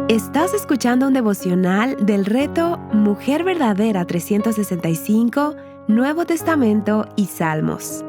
Estás escuchando un devocional del reto Mujer Verdadera 365, Nuevo Testamento y Salmos.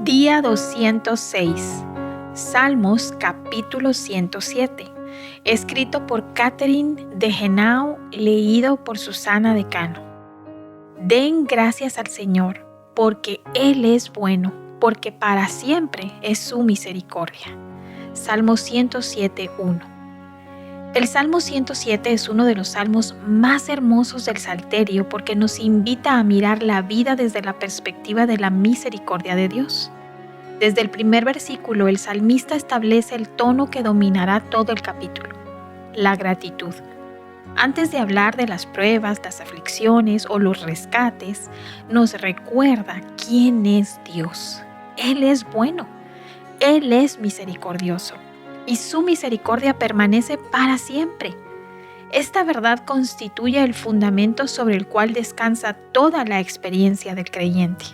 Día 206. Salmos capítulo 107. Escrito por Catherine de Henao, leído por Susana de Cano. Den gracias al Señor, porque Él es bueno, porque para siempre es su misericordia. Salmo 107:1. El Salmo 107 es uno de los salmos más hermosos del Salterio porque nos invita a mirar la vida desde la perspectiva de la misericordia de Dios. Desde el primer versículo, el salmista establece el tono que dominará todo el capítulo: la gratitud. Antes de hablar de las pruebas, las aflicciones o los rescates, nos recuerda quién es Dios. Él es bueno. Él es misericordioso y su misericordia permanece para siempre. Esta verdad constituye el fundamento sobre el cual descansa toda la experiencia del creyente.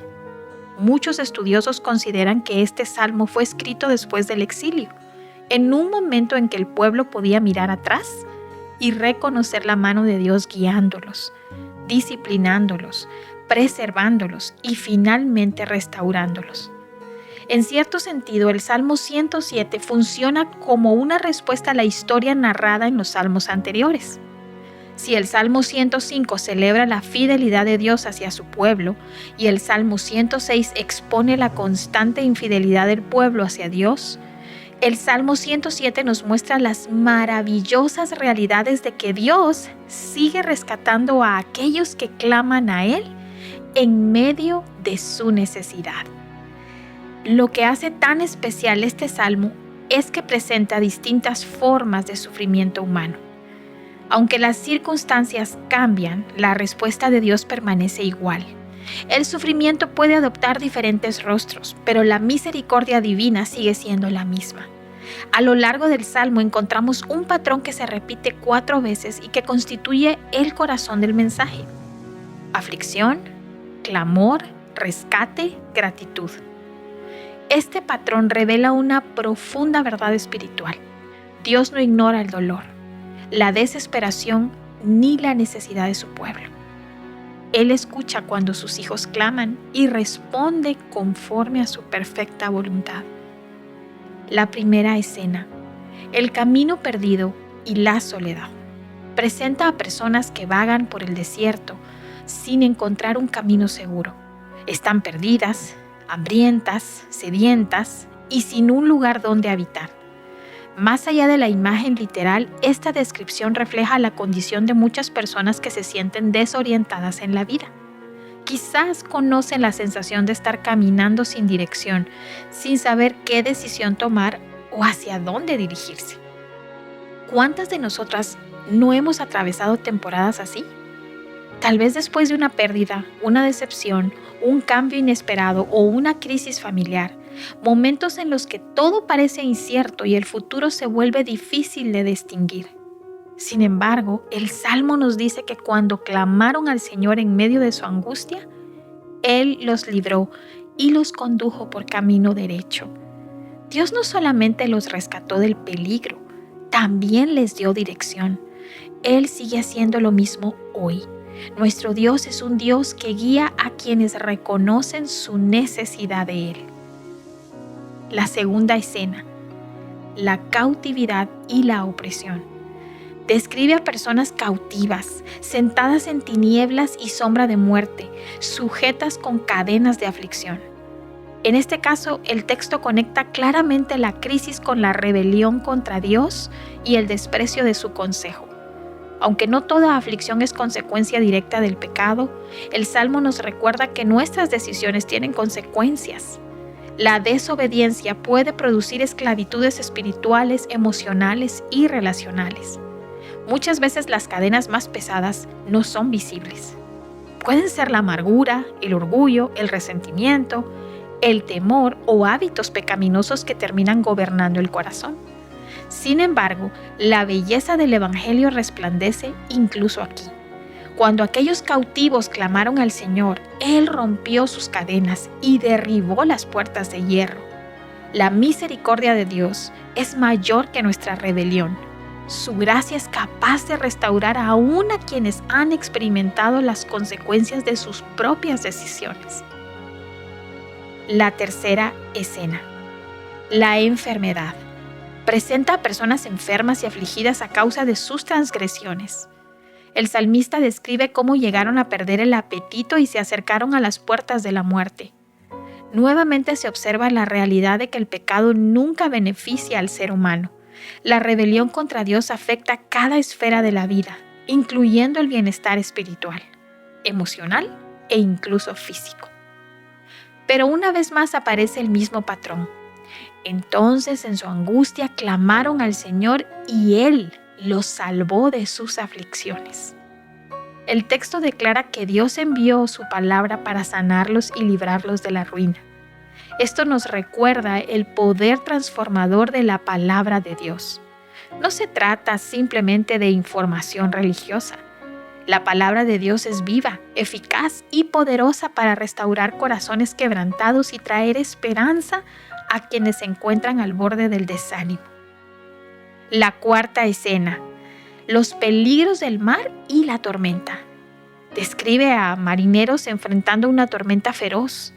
Muchos estudiosos consideran que este salmo fue escrito después del exilio, en un momento en que el pueblo podía mirar atrás y reconocer la mano de Dios guiándolos, disciplinándolos, preservándolos y finalmente restaurándolos. En cierto sentido, el Salmo 107 funciona como una respuesta a la historia narrada en los salmos anteriores. Si el Salmo 105 celebra la fidelidad de Dios hacia su pueblo y el Salmo 106 expone la constante infidelidad del pueblo hacia Dios, el Salmo 107 nos muestra las maravillosas realidades de que Dios sigue rescatando a aquellos que claman a Él en medio de su necesidad. Lo que hace tan especial este salmo es que presenta distintas formas de sufrimiento humano. Aunque las circunstancias cambian, la respuesta de Dios permanece igual. El sufrimiento puede adoptar diferentes rostros, pero la misericordia divina sigue siendo la misma. A lo largo del salmo encontramos un patrón que se repite 4 veces y que constituye el corazón del mensaje: aflicción, clamor, rescate, gratitud. Este patrón revela una profunda verdad espiritual. Dios no ignora el dolor, la desesperación ni la necesidad de su pueblo. Él escucha cuando sus hijos claman y responde conforme a su perfecta voluntad. La primera escena: el camino perdido y la soledad. Presenta a personas que vagan por el desierto sin encontrar un camino seguro. Están perdidas, hambrientas, sedientas y sin un lugar donde habitar. Más allá de la imagen literal, esta descripción refleja la condición de muchas personas que se sienten desorientadas en la vida. Quizás conocen la sensación de estar caminando sin dirección, sin saber qué decisión tomar o hacia dónde dirigirse. ¿Cuántas de nosotras no hemos atravesado temporadas así? Tal vez después de una pérdida, una decepción, un cambio inesperado o una crisis familiar, momentos en los que todo parece incierto y el futuro se vuelve difícil de distinguir. Sin embargo, el Salmo nos dice que cuando clamaron al Señor en medio de su angustia, Él los libró y los condujo por camino derecho. Dios no solamente los rescató del peligro, también les dio dirección. Él sigue haciendo lo mismo hoy. Nuestro Dios es un Dios que guía a quienes reconocen su necesidad de Él. La segunda escena: la cautividad y la opresión. Describe a personas cautivas, sentadas en tinieblas y sombra de muerte, sujetas con cadenas de aflicción. En este caso, el texto conecta claramente la crisis con la rebelión contra Dios y el desprecio de su consejo. Aunque no toda aflicción es consecuencia directa del pecado, el Salmo nos recuerda que nuestras decisiones tienen consecuencias. La desobediencia puede producir esclavitudes espirituales, emocionales y relacionales. Muchas veces las cadenas más pesadas no son visibles. Pueden ser la amargura, el orgullo, el resentimiento, el temor o hábitos pecaminosos que terminan gobernando el corazón. Sin embargo, la belleza del Evangelio resplandece incluso aquí. Cuando aquellos cautivos clamaron al Señor, Él rompió sus cadenas y derribó las puertas de hierro. La misericordia de Dios es mayor que nuestra rebelión. Su gracia es capaz de restaurar aún a quienes han experimentado las consecuencias de sus propias decisiones. La tercera escena. La enfermedad. Presenta a personas enfermas y afligidas a causa de sus transgresiones. El salmista describe cómo llegaron a perder el apetito y se acercaron a las puertas de la muerte. Nuevamente se observa la realidad de que el pecado nunca beneficia al ser humano. La rebelión contra Dios afecta cada esfera de la vida, incluyendo el bienestar espiritual, emocional e incluso físico. Pero una vez más aparece el mismo patrón. Entonces, en su angustia, clamaron al Señor y Él los salvó de sus aflicciones. El texto declara que Dios envió su palabra para sanarlos y librarlos de la ruina. Esto nos recuerda el poder transformador de la palabra de Dios. No se trata simplemente de información religiosa. La palabra de Dios es viva, eficaz y poderosa para restaurar corazones quebrantados y traer esperanza a quienes se encuentran al borde del desánimo. La cuarta escena, los peligros del mar y la tormenta. Describe a marineros enfrentando una tormenta feroz.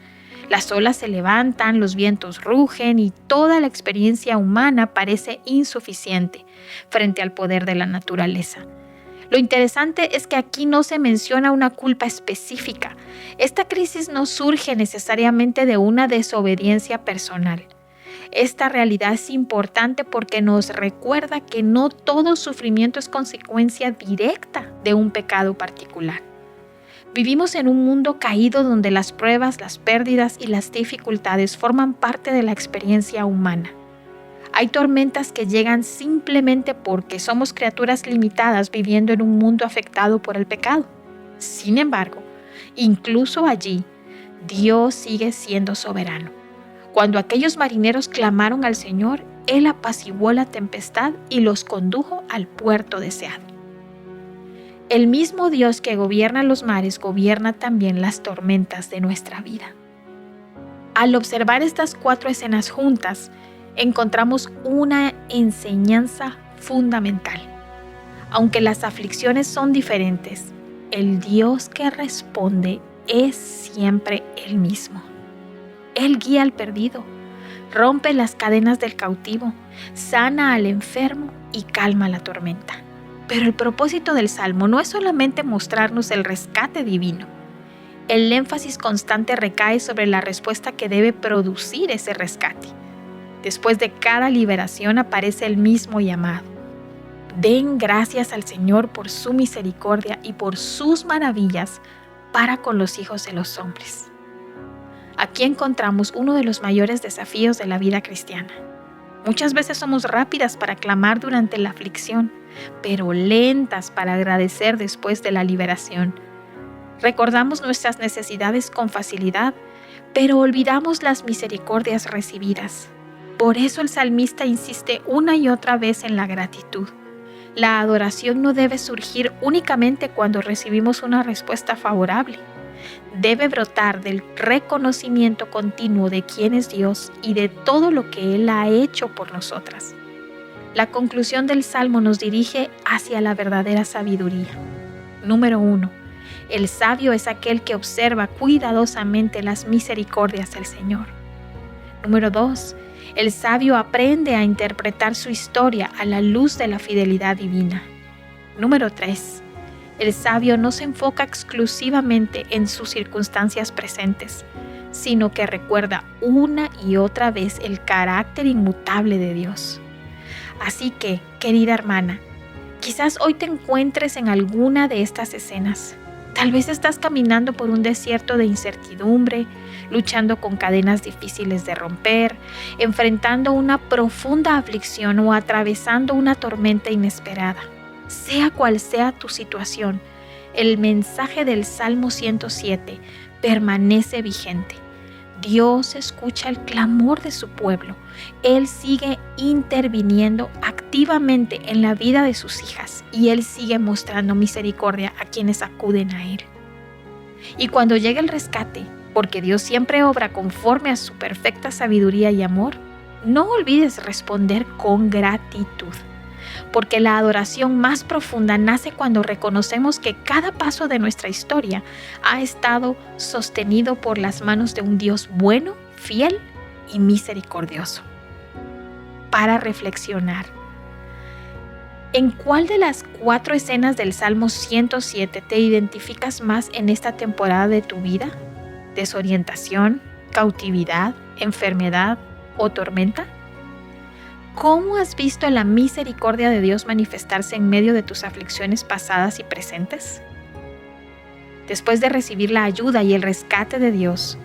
Las olas se levantan, los vientos rugen y toda la experiencia humana parece insuficiente frente al poder de la naturaleza. Lo interesante es que aquí no se menciona una culpa específica. Esta crisis no surge necesariamente de una desobediencia personal. Esta realidad es importante porque nos recuerda que no todo sufrimiento es consecuencia directa de un pecado particular. Vivimos en un mundo caído donde las pruebas, las pérdidas y las dificultades forman parte de la experiencia humana. Hay tormentas que llegan simplemente porque somos criaturas limitadas viviendo en un mundo afectado por el pecado. Sin embargo, incluso allí, Dios sigue siendo soberano. Cuando aquellos marineros clamaron al Señor, Él apaciguó la tempestad y los condujo al puerto deseado. El mismo Dios que gobierna los mares gobierna también las tormentas de nuestra vida. Al observar estas 4 escenas juntas, encontramos una enseñanza fundamental. Aunque las aflicciones son diferentes, el Dios que responde es siempre el mismo. Él guía al perdido, rompe las cadenas del cautivo, sana al enfermo y calma la tormenta. Pero el propósito del Salmo no es solamente mostrarnos el rescate divino. El énfasis constante recae sobre la respuesta que debe producir ese rescate. Después de cada liberación aparece el mismo llamado. Den gracias al Señor por su misericordia y por sus maravillas para con los hijos de los hombres. Aquí encontramos uno de los mayores desafíos de la vida cristiana. Muchas veces somos rápidas para clamar durante la aflicción, pero lentas para agradecer después de la liberación. Recordamos nuestras necesidades con facilidad, pero olvidamos las misericordias recibidas. Por eso el salmista insiste una y otra vez en la gratitud. La adoración no debe surgir únicamente cuando recibimos una respuesta favorable. Debe brotar del reconocimiento continuo de quién es Dios y de todo lo que Él ha hecho por nosotras. La conclusión del Salmo nos dirige hacia la verdadera sabiduría. Número 1. El sabio es aquel que observa cuidadosamente las misericordias del Señor. Número 2. El sabio aprende a interpretar su historia a la luz de la fidelidad divina. Número 3. El sabio no se enfoca exclusivamente en sus circunstancias presentes, sino que recuerda una y otra vez el carácter inmutable de Dios. Así que, querida hermana, quizás hoy te encuentres en alguna de estas escenas. Tal vez estás caminando por un desierto de incertidumbre, luchando con cadenas difíciles de romper, enfrentando una profunda aflicción o atravesando una tormenta inesperada. Sea cual sea tu situación, el mensaje del Salmo 107 permanece vigente. Dios escucha el clamor de su pueblo. Él sigue interviniendo activamente en la vida de sus hijas y Él sigue mostrando misericordia a quienes acuden a Él. Y cuando llegue el rescate, porque Dios siempre obra conforme a su perfecta sabiduría y amor, no olvides responder con gratitud, porque la adoración más profunda nace cuando reconocemos que cada paso de nuestra historia ha estado sostenido por las manos de un Dios bueno, fiel y misericordioso. Para reflexionar, ¿en cuál de las 4 escenas del Salmo 107 te identificas más en esta temporada de tu vida? ¿Desorientación, cautividad, enfermedad o tormenta? ¿Cómo has visto la misericordia de Dios manifestarse en medio de tus aflicciones pasadas y presentes? Después de recibir la ayuda y el rescate de Dios,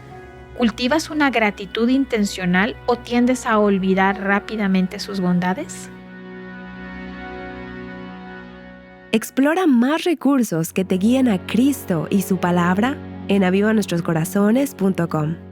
¿cultivas una gratitud intencional o tiendes a olvidar rápidamente sus bondades? Explora más recursos que te guíen a Cristo y su palabra en avivanuestroscorazones.com.